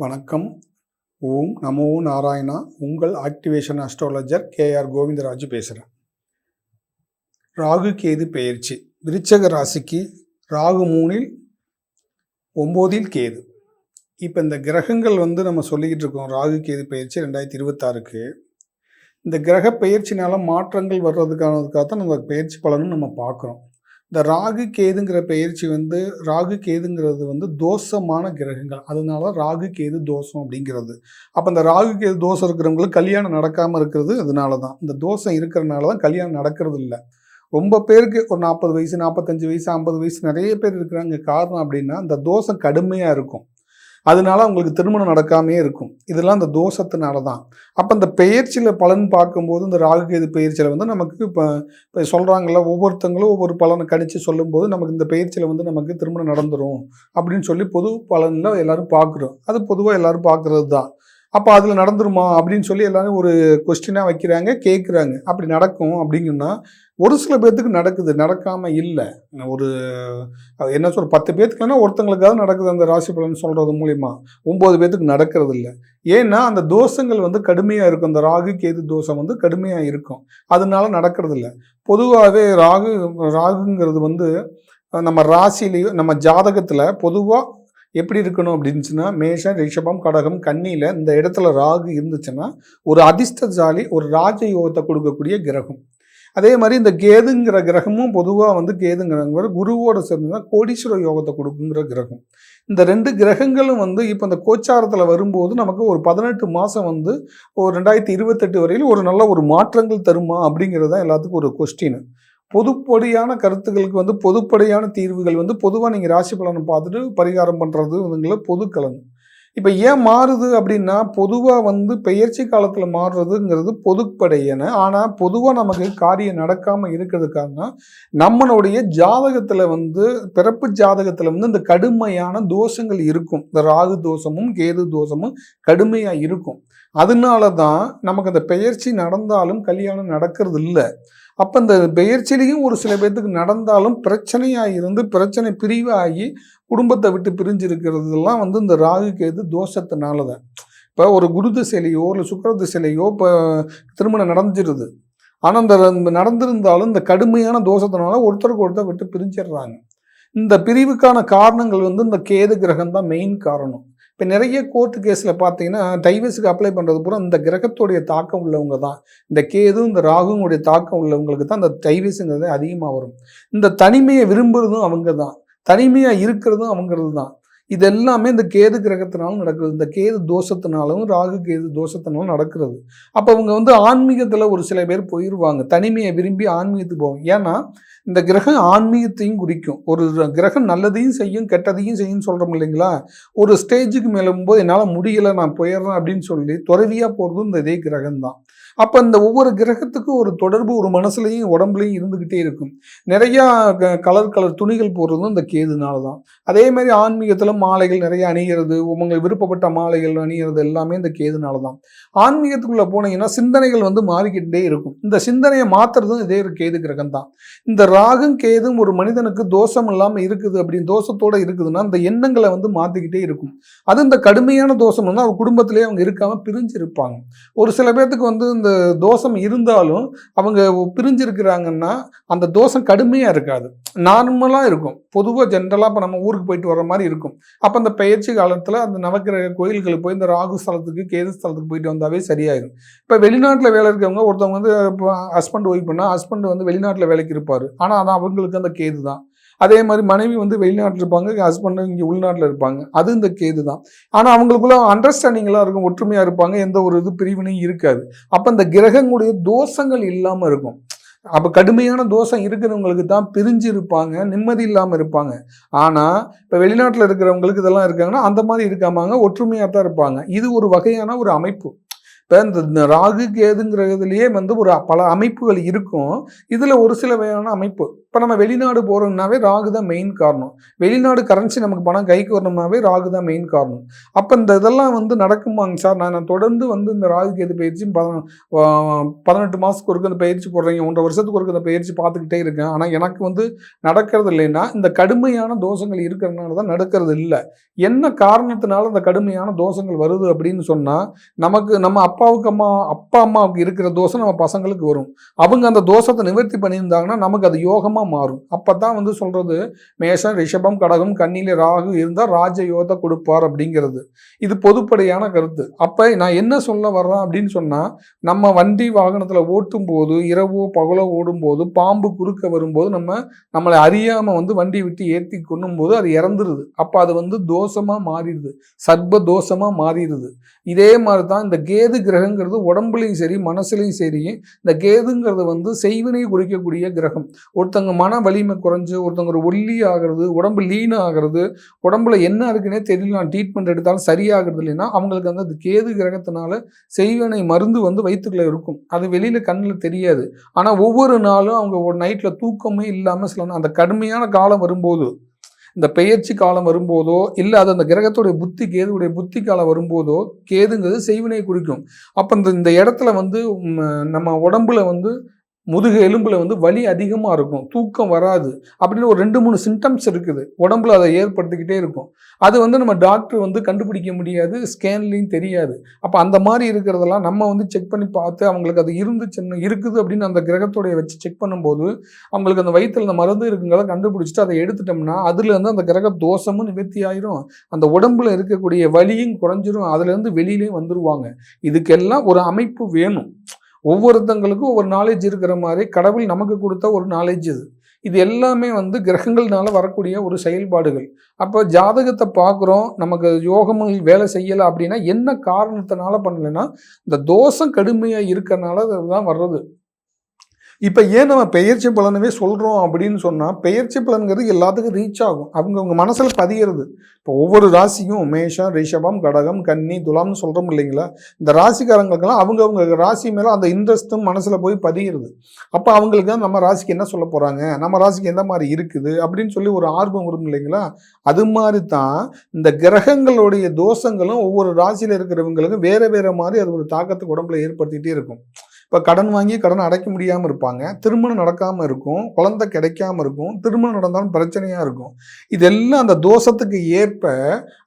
வணக்கம். ஓம் நமோ நாராயணா. உங்கள் activation astrologer KR Govindaraju பேசுகிறேன். ராகு கேது பெயர்ச்சி. விருச்சக ராசிக்கு ராகு 3ல் 9ல் கேது. இப்போ இந்த கிரகங்கள் நம்ம சொல்லிக்கிட்டு இருக்கோம். ராகு கேது பெயர்ச்சி 2026க்கு. இந்த கிரக பெயர்ச்சினால மாற்றங்கள் வர்றதுக்கானதுக்காக தான் நம்ம பெயர்ச்சி பலனும் நம்ம பார்க்குறோம். இந்த ராகு கேதுங்கிற பெயர்ச்சி ராகு கேதுங்கிறது தோஷமான கிரகங்கள். அதனால ராகு கேது தோஷம் அப்படிங்கிறது. அப்போ இந்த ராகு கேது தோஷம் இருக்கிறவங்களுக்கு கல்யாணம் நடக்காமல் இருக்கிறது அதனால தான். இந்த தோஷம் இருக்கிறனால தான் கல்யாணம் நடக்கிறது இல்லை. ரொம்ப பேருக்கு ஒரு 40 வயசு, 45 வயசு, 50 வயசு நிறைய பேர் இருக்கிறாங்க. காரணம் அப்படின்னா இந்த தோஷம் கடுமையாக இருக்கும். அதனால அவங்களுக்கு திருமணம் நடக்காமே இருக்கும். இதெல்லாம் இந்த தோஷத்தினால தான். அப்போ இந்த பெயர்ச்சியில் பலன் பார்க்கும்போது இந்த ராகு கேது பெயர்ச்சியில் நமக்கு இப்போ சொல்கிறாங்கல்ல, ஒவ்வொருத்தங்களும் ஒவ்வொரு பலனை கணிச்சு சொல்லும்போது நமக்கு இந்த பெயர்ச்சியில் நமக்கு திருமணம் நடந்துடும் அப்படின்னு சொல்லி பொது பலனில் எல்லாரும் பார்க்குறோம். அது பொதுவாக எல்லாரும் பார்க்குறது தான். அப்போ அதில் நடந்துருமா அப்படின்னு சொல்லி எல்லாரும் ஒரு கொஸ்டினாக வைக்கிறாங்க, கேட்குறாங்க. அப்படி நடக்கும் அப்படிங்கன்னா ஒரு சில பேர்த்துக்கு நடக்குது, நடக்காமல் இல்லை. ஒரு என்ன சொல்ற 10 பேர்த்துக்குன்னா ஒருத்தங்களுக்காவது நடக்குது அந்த ராசி பலன் சொல்கிறது மூலிமா. 9 பேர்த்துக்கு நடக்கிறது இல்லை. ஏன்னா அந்த தோஷங்கள் கடுமையாக இருக்கும். அந்த ராகு கேது தோஷம் கடுமையாக இருக்கும். அதனால நடக்கிறது இல்லை. பொதுவாகவே ராகுங்கிறது நம்ம ராசிலேயோ நம்ம ஜாதகத்தில் பொதுவாக எப்படி இருக்கணும் அப்படின்னுச்சுன்னா, மேஷம், ரிஷபம், கடகம், கன்னியில் இந்த இடத்துல ராகு இருந்துச்சுன்னா ஒரு அதிர்ஷ்டசாலி, ஒரு ராஜயோகத்தை கொடுக்கக்கூடிய கிரகம். அதே மாதிரி இந்த கேதுங்கிற கிரகமும் பொதுவாக கேதுங்கிற குருவோட சேர்ந்துன்னா கோடீஸ்வர யோகத்தை கொடுக்குங்கிற கிரகம். இந்த 2 கிரகங்களும் இப்போ இந்த கோச்சாரத்தில் வரும்போது நமக்கு ஒரு 18 மாதம் ஒரு 2028 வரையில் ஒரு நல்ல ஒரு மாற்றங்கள் தருமா அப்படிங்கிறது தான் எல்லாத்துக்கும் ஒரு கொஸ்டின். பொதுப்படியான கருத்துக்களுக்கு பொதுப்படியான தீர்வுகள் பொதுவாக நீங்கள் ராசி பலனை பார்த்துட்டு பரிகாரம் பண்ணுறது பொது கலன். இப்போ ஏன் மாறுது அப்படின்னா, பொதுவாக பெயர்ச்சி காலத்தில் மாறுறதுங்கிறது பொதுப்படையன. ஆனால் பொதுவாக நமக்கு காரியம் நடக்காமல் இருக்கிறதுக்காக நம்மளுடைய ஜாதகத்தில் பிறப்பு ஜாதகத்தில் இந்த கடுமையான தோஷங்கள் இருக்கும். இந்த ராகு தோஷமும் கேது தோஷமும் கடுமையாக இருக்கும். அதனால தான் நமக்கு அந்த பெயர்ச்சி நடந்தாலும் கல்யாணம் நடக்கிறது இல்லை. அப்போ இந்த பெயர்ச்சிலையும் ஒரு சில பேர்த்துக்கு நடந்தாலும் பிரச்சனையாக இருந்து பிரச்சனை பிரிவாகி குடும்பத்தை விட்டு பிரிஞ்சிருக்கிறதுலாம் இந்த ராகு கேது தோஷத்தினால தான். இப்போ ஒரு குரு திசையிலையோ இல்லை சுக்கிர திசையிலையோ இப்போ திருமணம் நடந்துருது. ஆனால் இந்த நடந்திருந்தாலும் இந்த கடுமையான தோஷத்தினால ஒருத்தருக்கு ஒருத்தர் விட்டு பிரிஞ்சிடுறாங்க. இந்த பிரிவுக்கான காரணங்கள் இந்த கேது கிரகம் தான் மெயின் காரணம். இப்போ நிறைய கோர்ட்டு கேஸில் பார்த்தீங்கன்னா டைவர்ஸுக்கு அப்ளை பண்ணுறது பூரா இந்த கிரகத்துடைய தாக்கம் உள்ளவங்க தான். இந்த கேது இந்த ராகுனுடைய தாக்கம் உள்ளவங்களுக்கு தான் இந்த டைவர்ஸுங்கிறது அதிகமாக வரும். இந்த தனிமையை விரும்புகிறதும் அவங்க தான், தனிமையாக இருக்கிறதும் அவங்கிறது தான். இது எல்லாமே இந்த கேது கிரகத்தினாலும் நடக்கிறது. இந்த கேது தோஷத்தினாலும் ராகு கேது தோஷத்தினாலும் நடக்கிறது. அப்போ அவங்க ஆன்மீகத்தில் ஒரு சில பேர் போயிடுவாங்க, தனிமையை விரும்பி ஆன்மீகத்துக்கு போவாங்க. ஏன்னா இந்த கிரகம் ஆன்மீகத்தையும் குறிக்கும். ஒரு கிரகம் நல்லதையும் செய்யும் கெட்டதையும் செய்யும் சொல்கிறோம் இல்லைங்களா. ஒரு ஸ்டேஜுக்கு மேலே போது என்னால் முடியலை, நான் போயிடுறேன் அப்படின்னு சொல்லி துறவியாக போகிறதும் இந்த இதே கிரகம்தான். அப்போ இந்த ஒவ்வொரு கிரகத்துக்கும் ஒரு தொடர்பு ஒரு மனசுலையும் உடம்புலையும் இருந்துக்கிட்டே இருக்கும். நிறையா கலர் துணிகள் போடுறதும் இந்த கேதுனால தான். அதே மாதிரி ஆன்மீகத்தில் மாலைகள் நிறைய அணிகிறது, உங்களுக்கு விருப்பப்பட்ட மாலைகள் அணிகிறது எல்லாமே இந்த கேதுனால தான். ஆன்மீகத்துக்குள்ளே போனீங்கன்னா சிந்தனைகள் மாறிக்கிட்டே இருக்கும். இந்த சிந்தனையை மாற்றுறதும் இதே ஒரு கேது கிரகம் தான். இந்த ராகும் கேதும் ஒரு மனிதனுக்கு தோஷம் இல்லாமல் இருக்குது அப்படின்னு தோஷத்தோடு இருக்குதுன்னா அந்த எண்ணங்களை மாற்றிக்கிட்டே இருக்கும். அது இந்த கடுமையான தோஷம் அவங்க குடும்பத்திலேயே அவங்க இருக்காமல் பிரிஞ்சு இருப்பாங்க. ஒரு சில பேர்த்துக்கு இந்த தோஷம் இருந்தாலும் அவங்க பிரிஞ்சிருக்கிறாங்கன்னா அந்த தோஷம் கடுமையாக இருக்காது, நார்மலாக இருக்கும். பொதுவாக ஜென்ரலாக இப்போ நம்ம ஊருக்கு போயிட்டு வர மாதிரி இருக்கும். அப்போ அந்த பெயர்ச்சி காலத்தில் அந்த நவக்கிரக கோயில்களுக்கு போய் இந்த ராகு ஸ்தலத்துக்கு கேது ஸ்தலத்துக்கு போயிட்டு வந்தாவே சரியாயிடும். இப்போ வெளிநாட்டில் வேலை இருக்கவங்க ஒருத்தவங்க இப்போ ஹஸ்பண்ட் ஒய்ஃப் பண்ணால் ஹஸ்பண்ட் வெளிநாட்டில் வேலைக்கு இருப்பார். ஆனால் அதான் அவங்களுக்கு அந்த கேது தான். அதே மாதிரி மனைவி வெளிநாட்டில் இருப்பாங்க, ஹஸ்பண்டு இங்கே உள்நாட்டில் இருப்பாங்க, அது இந்த கேது தான். ஆனால் அவங்களுக்குள்ள அண்டர்ஸ்டாண்டிங்லாம் இருக்கும், ஒற்றுமையாக இருப்பாங்க, எந்த ஒரு பிரிவினையும் இருக்காது. அப்போ இந்த கிரகங்களுடைய தோஷங்கள் இல்லாமல் இருக்கும். அப்போ கடுமையான தோஷம் இருக்கிறவங்களுக்கு தான் பிரிஞ்சு இருப்பாங்க, நிம்மதி இல்லாமல் இருப்பாங்க. ஆனால் இப்போ வெளிநாட்டில் இருக்கிறவங்களுக்கு இதெல்லாம் இருக்காங்கன்னா அந்த மாதிரி இருக்காமாங்க, ஒற்றுமையாக தான் இருப்பாங்க. இது ஒரு வகையான ஒரு அமைப்பு. இப்போ இந்த ராகு கேதுங்கிறதுலயே வந்து ஒரு பல அமைப்புகள் இருக்கும். இதுல ஒரு சில வகையான அமைப்பு. இப்போ நம்ம வெளிநாடு போறோம்னாவே ராகு தான் மெயின் காரணம். வெளிநாடு கரன்சி நமக்கு பணம் கைக்கு வரணும்னாவே ராகு தான் மெயின் காரணம். அப்போ இந்த இதெல்லாம் வந்து நடக்குமாங்க சார்? நான் தொடர்ந்து வந்து இந்த ராகு கேது பயிற்சி 18 மாதத்துக்கு ஒருக்க இந்த பயிற்சி போடுறீங்க, 1.5 வருஷத்துக்கு ஒருக்க இந்த பயிற்சி பார்த்துக்கிட்டே இருக்கேன். ஆனால் எனக்கு வந்து நடக்கிறது இல்லைன்னா இந்த கடுமையான தோஷங்கள் இருக்கிறதுனால தான் நடக்கிறது இல்லை. என்ன காரணத்தினால இந்த கடுமையான தோஷங்கள் வருது அப்படின்னு சொன்னால், நமக்கு நம்ம அப்பா அம்மாவுக்கு இருக்கிற தோஷம் நம்ம பசங்களுக்கு வரும். அவங்க அந்த தோஷத்தை நிவர்த்தி பண்ணியிருந்தாங்கன்னா நமக்கு அது யோகமாக மாறும். அப்போ தான் வந்து சொல்கிறது, மேஷம் ரிஷபம் கடகம் கன்னியில ராகு இருந்தால் ராஜயோகத்தை கொடுப்பார் அப்படிங்கிறது. இது பொதுப்படையான கருத்து. அப்போ நான் என்ன சொல்ல வர்றேன் அப்படின்னு சொன்னால், நம்ம வண்டி வாகனத்தில் ஓட்டும் போது இரவோ பகலோ ஓடும்போது பாம்பு குறுக்க வரும்போது நம்மளை அறியாமல் வந்து வண்டி விட்டு ஏற்றி கொண்ணும் போது அது இறந்துருது. அப்போ அது வந்து தோஷமாக மாறிடுது, சர்ப்ப தோஷமாக மாறிடுது. இதே மாதிரி தான் இந்த கேது கிரகங்கிறது உடம்புலையும் சரி மனசுலையும் சரி, இந்த கேதுங்கிறது வந்து செய்வினை குறிக்கக்கூடிய கிரகம். ஒருத்தங்க மன வலிமை குறைஞ்சு ஒருத்தங்க ஒல்லி ஆகிறது, உடம்பு லீன் ஆகிறது, உடம்புல என்ன இருக்குன்னே தெரியல, ட்ரீட்மெண்ட் எடுத்தாலும் சரியாகிறது இல்லைன்னா அவங்களுக்கு வந்து அது கேது கிரகத்தினால செய்வினை மருந்து வந்து வயிற்றுக்குள்ள இருக்கும். அது வெளியில கண்ணில் தெரியாது. ஆனால் ஒவ்வொரு நாளும் அவங்க ஒரு நைட்டில் தூக்கமே இல்லாமல் சில அந்த கடுமையான காலம் வரும்போது, இந்த பெயர்ச்சி காலம் வரும்போதோ இல்லை அது அந்த கிரகத்துடைய புத்தி கேதுடைய புத்தி காலம் வரும்போதோ கேதுங்கிறது செய்வினை குறிக்கும். அப்போ இந்த இடத்துல வந்து நம்ம உடம்புல வந்து முதுகு எலும்பில் வந்து வலி அதிகமாக இருக்கும், தூக்கம் வராது அப்படின்னு ஒரு 2-3 சிம்டம்ஸ் இருக்குது. உடம்புல அதை ஏற்படுத்திக்கிட்டே இருக்கும். அது வந்து நம்ம டாக்டர் வந்து கண்டுபிடிக்க முடியாது, ஸ்கேன்லேயும் தெரியாது. அப்போ அந்த மாதிரி இருக்கிறதெல்லாம் நம்ம வந்து செக் பண்ணி பார்த்து அவங்களுக்கு அது இருக்குது அப்படின்னு அந்த கிரகத்தோடைய வச்சு செக் பண்ணும்போது அவங்களுக்கு அந்த வயிற்றில் அந்த மருந்து இருக்குங்கிறத கண்டுபிடிச்சிட்டு அதை எடுத்துட்டோம்னா அதுலேருந்து அந்த கிரக தோஷமும் நிவர்த்தி ஆயிரும், அந்த உடம்புல இருக்கக்கூடிய வலியும் குறைஞ்சிரும், அதுலேருந்து வெளியிலையும் வந்துடுவாங்க. இதுக்கெல்லாம் ஒரு அமைப்பு வேணும். ஒவ்வொருத்தங்களுக்கும் ஒவ்வொரு நாலேஜ் இருக்கிற மாதிரி கடவுள் நமக்கு கொடுத்த ஒரு நாலேஜ் இது எல்லாமே வந்து கிரகங்கள்னால வரக்கூடிய ஒரு செயல்பாடுகள். அப்போ ஜாதகத்தை பார்க்குறோம், நமக்கு யோகங்கள் வேலை செய்யலை அப்படின்னா என்ன காரணத்தினால பண்ணலைன்னா இந்த தோஷம் கடுமையாக இருக்கிறனால அதுதான் வர்றது. இப்போ ஏன் நம்ம பெயர்ச்சி பலனவே சொல்கிறோம் அப்படின்னு சொன்னால், பெயர்ச்சி பலன்கிறது எல்லாத்துக்கும் ரீச் ஆகும், அவங்கவுங்க மனசில் பதிகிறது. இப்போ ஒவ்வொரு ராசியும் மேஷம் ரிஷபம் கடகம் கன்னி துலாம்னு சொல்கிறோம் இல்லைங்களா, இந்த ராசிக்காரங்களுக்கெல்லாம் அவங்கவுங்க ராசி மேலே அந்த இன்ட்ரெஸ்ட்டும் மனசில் போய் பதிகிறது. அப்போ அவங்களுக்கு நம்ம ராசிக்கு என்ன சொல்ல போகிறாங்க, நம்ம ராசிக்கு எந்த மாதிரி இருக்குது அப்படின்னு சொல்லி ஒரு ஆர்வம் வரும் இல்லைங்களா. அது மாதிரி தான் இந்த கிரகங்களுடைய தோஷங்களும் ஒவ்வொரு ராசியில் இருக்கிறவங்களுக்கும் வேறு வேறு மாதிரி அது ஒரு தாக்கத்தை உடம்புல ஏற்படுத்திகிட்டே இருக்கும். இப்போ கடன் வாங்கி கடன் அடைக்க முடியாமல் இருப்பாங்க, திருமணம் நடக்காமல் இருக்கும், குழந்தை கிடைக்காம இருக்கும், திருமணம் நடந்தாலும் பிரச்சனையாக இருக்கும். இதெல்லாம் அந்த தோஷத்துக்கு ஏற்ப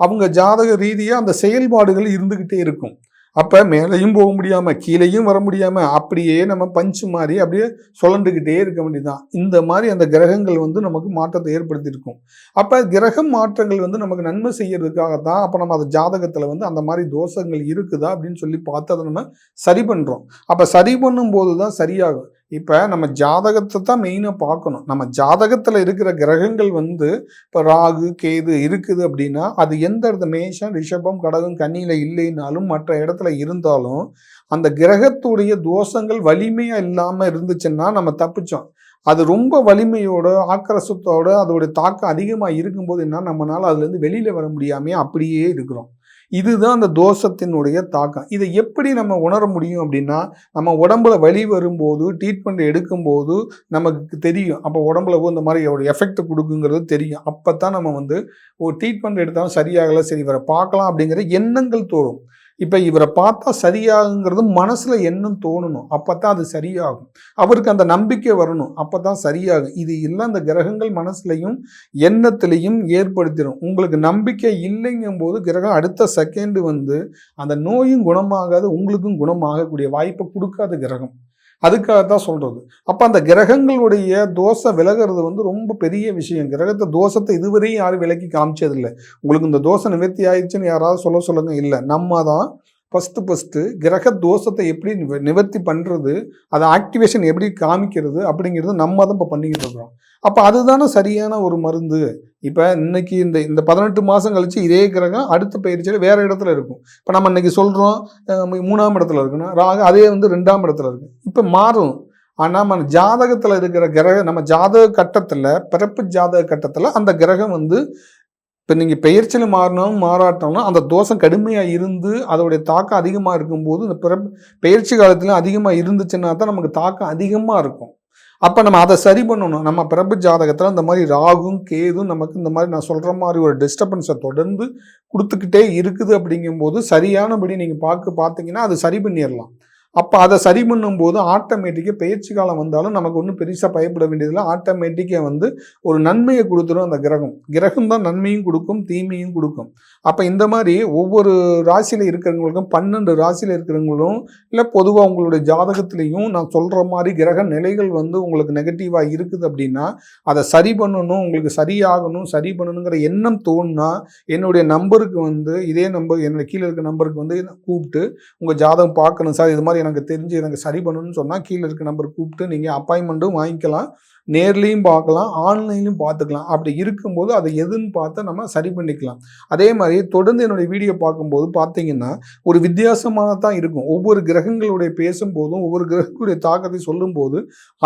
அவங்க ஜாதக ரீதியாக அந்த செயல்பாடுகள் இருந்துக்கிட்டே இருக்கும். அப்போ மேலேயும் போக முடியாமல் கீழேயும் வர முடியாமல் அப்படியே நம்ம பஞ்சு மாதிரி அப்படியே சுழண்டுக்கிட்டே இருக்க வேண்டியதுதான். இந்த மாதிரி அந்த கிரகங்கள் வந்து நமக்கு மாற்றத்தை ஏற்படுத்தியிருக்கும். அப்போ கிரகம் மாற்றங்கள் வந்து நமக்கு நன்மை செய்யறதுக்காகத்தான் அப்போ நம்ம அந்த ஜாதகத்தில் வந்து அந்த மாதிரி தோஷங்கள் இருக்குதா அப்படின்னு சொல்லி பார்த்து அதை நம்ம சரி பண்ணுறோம். அப்போ சரி பண்ணும்போது தான் சரியாகும். இப்போ நம்ம ஜாதகத்தை தான் மெயினாக பார்க்கணும். நம்ம ஜாதகத்தில் இருக்கிற கிரகங்கள் வந்து இப்போ ராகு கேது இருக்குது அப்படின்னா அது எந்த இடத்துல மேஷம் ரிஷபம் கடகம் கன்னியில் இல்லைன்னாலும் மற்ற இடத்துல இருந்தாலும் அந்த கிரகத்துடைய தோஷங்கள் வலிமையாக இல்லாமல் இருந்துச்சுன்னா நம்ம தப்பிச்சோம். அது ரொம்ப வலிமையோட ஆக்கிரசத்தோட அதோடைய தாக்கம் அதிகமாக இருக்கும்போது என்ன நம்மளால் அதுலேருந்து வெளியில் வர முடியாமையே அப்படியே இருக்கிறோம். இதுதான் அந்த தோஷத்தினுடைய தாக்கம். இதை எப்படி நம்ம உணர முடியும் அப்படின்னா, நம்ம உடம்புல வலி வரும்போது ட்ரீட்மெண்ட் எடுக்கும்போது நமக்கு தெரியும். அப்போ உடம்புல இந்த மாதிரி ஒரு எஃபெக்ட் கொடுக்குங்கிறது தெரியும். அப்போ தான் நம்ம வந்து ஒரு ட்ரீட்மெண்ட் எடுத்தாலும் சரியாகலை, சரி இவரை பார்க்கலாம் அப்படிங்கிற எண்ணங்கள் தோணும். இப்போ இவரை பார்த்தா சரியாகுங்கிறது மனசில் எண்ணம் தோணணும், அப்போ தான் அது சரியாகும். அவருக்கு அந்த நம்பிக்கை வரணும், அப்போ தான் சரியாகும். இது எல்லாம் இந்த கிரகங்கள் மனசுலையும் எண்ணத்திலையும் ஏற்படுத்திடும். உங்களுக்கு நம்பிக்கை இல்லைங்கும் போது கிரகம் அடுத்த செகண்டு வந்து அந்த நோயும் குணமாகாது, உங்களுக்கும் குணமாகக்கூடிய வாய்ப்பை கொடுக்காத கிரகம். அதுக்காகத்தான் சொல்கிறது. அப்போ அந்த கிரகங்களுடைய தோஷம் விலகிறது வந்து ரொம்ப பெரிய விஷயம். கிரகத்தை தோஷத்தை இதுவரையும் யாரும் விலக்கி காமிச்சதில்லை. உங்களுக்கு இந்த தோஷம் நிவர்த்தி ஆயிடுச்சுன்னு யாராவது சொல்லுங்க. இல்லை, நம்ம தான் ஃபஸ்ட்டு கிரக தோஷத்தை எப்படி நிவர்த்தி பண்ணுறது, அதை ஆக்டிவேஷன் எப்படி காமிக்கிறது அப்படிங்கிறது நம்ம தான் இப்போ பண்ணிக்கிட்டு இருக்கிறோம். அப்போ அதுதானே சரியான ஒரு மருந்து. இப்போ இன்னைக்கு இந்த 18 மாதம் கழிச்சு இதே கிரகம் அடுத்த பயிற்சியில் வேறு இடத்துல இருக்கும். இப்போ நம்ம இன்னைக்கு சொல்கிறோம் 3ஆம் இடத்துல இருக்குன்னா ராகு அதே வந்து 2ஆம் இடத்துல இருக்கு. இப்போ மாறும். ஆனால் நம்ம ஜாதகத்தில் இருக்கிற கிரகம் நம்ம ஜாதக கட்டத்தில் பிறப்பு ஜாதக கட்டத்தில் அந்த கிரகம் வந்து இப்போ நீங்கள் பெயர்ச்சியில் மாறினாலும் மாறாட்டாலும் அந்த தோஷம் கடுமையாக இருந்து அதோடைய தாக்கம் அதிகமாக இருக்கும்போது இந்த பெயர்ச்சி காலத்தில் அதிகமாக இருந்துச்சுன்னா தான் நமக்கு தாக்கம் அதிகமாக இருக்கும். அப்போ நம்ம அதை சரி பண்ணணும். நம்ம பிறப்பு ஜாதகத்தில் இந்த மாதிரி ராகும் கேதும் நமக்கு இந்த மாதிரி நான் சொல்கிற மாதிரி ஒரு டிஸ்டர்பன்ஸை தொடர்ந்து கொடுத்துக்கிட்டே இருக்குது அப்படிங்கும்போது சரியானபடி நீங்கள் பார்த்தீங்கன்னா அது சரி பண்ணிடலாம். அப்போ அதை சரி பண்ணும்போது ஆட்டோமேட்டிக்காக பெயர்ச்சி காலம் வந்தாலும் நமக்கு ஒன்றும் பெருசாக பயப்பட வேண்டியதில்லை. ஆட்டோமேட்டிக்காக ஒரு நன்மையை கொடுத்துரும் அந்த கிரகம் தான் நன்மையும் கொடுக்கும் தீமையும் கொடுக்கும். அப்போ இந்த மாதிரி ஒவ்வொரு ராசியில் இருக்கிறவங்களுக்கும் 12 ராசியில் இருக்கிறவங்களும் இல்லை பொதுவாக உங்களுடைய ஜாதகத்திலையும் நான் சொல்கிற மாதிரி கிரக நிலைகள் உங்களுக்கு நெகட்டிவாக இருக்குது அப்படின்னா அதை சரி பண்ணணும், உங்களுக்கு சரியாகணும், சரி பண்ணணுங்கிற எண்ணம் தோணுனா என்னுடைய நம்பருக்கு இதே நம்பர் என்னோட கீழே இருக்க நம்பருக்கு கூப்பிட்டு உங்கள் ஜாதகம் பார்க்கணும் சார், இது மாதிரி எனக்கு தெரிஞ்சு எனக்கு சரி பண்ணணும்னு சொன்னால் கீழே இருக்க நம்பர் கூப்பிட்டு நீங்கள் அப்பாயின்மெண்ட்டும் வாங்கிக்கலாம், நேர்லேயும் பார்க்கலாம், ஆன்லைன்லையும் பார்த்துக்கலாம். அப்படி இருக்கும்போது அதை எதுன்னு பார்த்து நம்ம சரி பண்ணிக்கலாம். அதே மாதிரி தொடர்ந்து என்னுடைய வீடியோ பார்க்கும்போது பார்த்தீங்கன்னா ஒரு வித்தியாசமாக தான் இருக்கும். ஒவ்வொரு கிரகங்களுடைய பேசும்போதும் ஒவ்வொரு கிரகங்களுடைய தாக்கத்தை சொல்லும்போது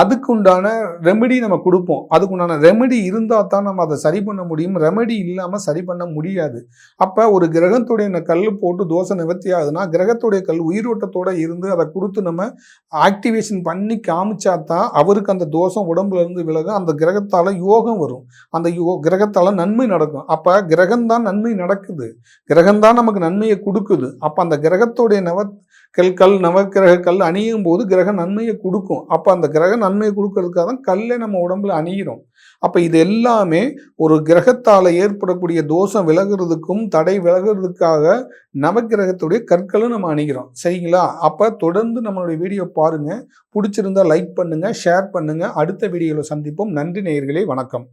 அதுக்குண்டான ரெமெடி நம்ம கொடுப்போம். அதுக்குண்டான ரெமெடி இருந்தால் தான் நம்ம அதை சரி பண்ண முடியும். ரெமெடி இல்லாமல் சரி பண்ண முடியாது. அப்போ ஒரு கிரகத்துடைய கல் போட்டு தோசை நிவர்த்தி ஆகுதுன்னா கிரகத்துடைய கல் உயிரோட்டத்தோடு இருந்து அதை கொடுத்து நம்ம ஆக்டிவேஷன் பண்ணி காமிச்சா தான் அவருக்கு அந்த தோஷம் உடம்புல இருந்து விலகும். அந்த கிரகத்தால் யோகம் வரும், அந்த கிரகத்தால் நன்மை நடக்கும். அப்போ கிரகம்தான் நன்மை நடக்குது, கிரகம்தான் நமக்கு நன்மையை கொடுக்குது. அப்போ அந்த கிரகத்துடைய நவக்கிரக கல் அணியும் போது கிரக நன்மையை கொடுக்கும். அப்போ அந்த கிரக நன்மையை கொடுக்கறதுக்காக தான் கல்லை நம்ம உடம்புல அணிகிறோம். அப்போ இது எல்லாமே ஒரு கிரகத்தால் ஏற்படக்கூடிய தோஷம் விலகிறதுக்கும் தடை விலகிறதுக்காக நவக்கிரகத்துடைய கற்களும் நம்ம அணிகிறோம். சரிங்களா? அப்போ தொடர்ந்து நம்மளுடைய வீடியோ பாருங்கள், பிடிச்சிருந்தா லைக் பண்ணுங்கள், ஷேர் பண்ணுங்கள். அடுத்த வீடியோவில் சந்திப்போம். நன்றி நேயர்களே, வணக்கம்.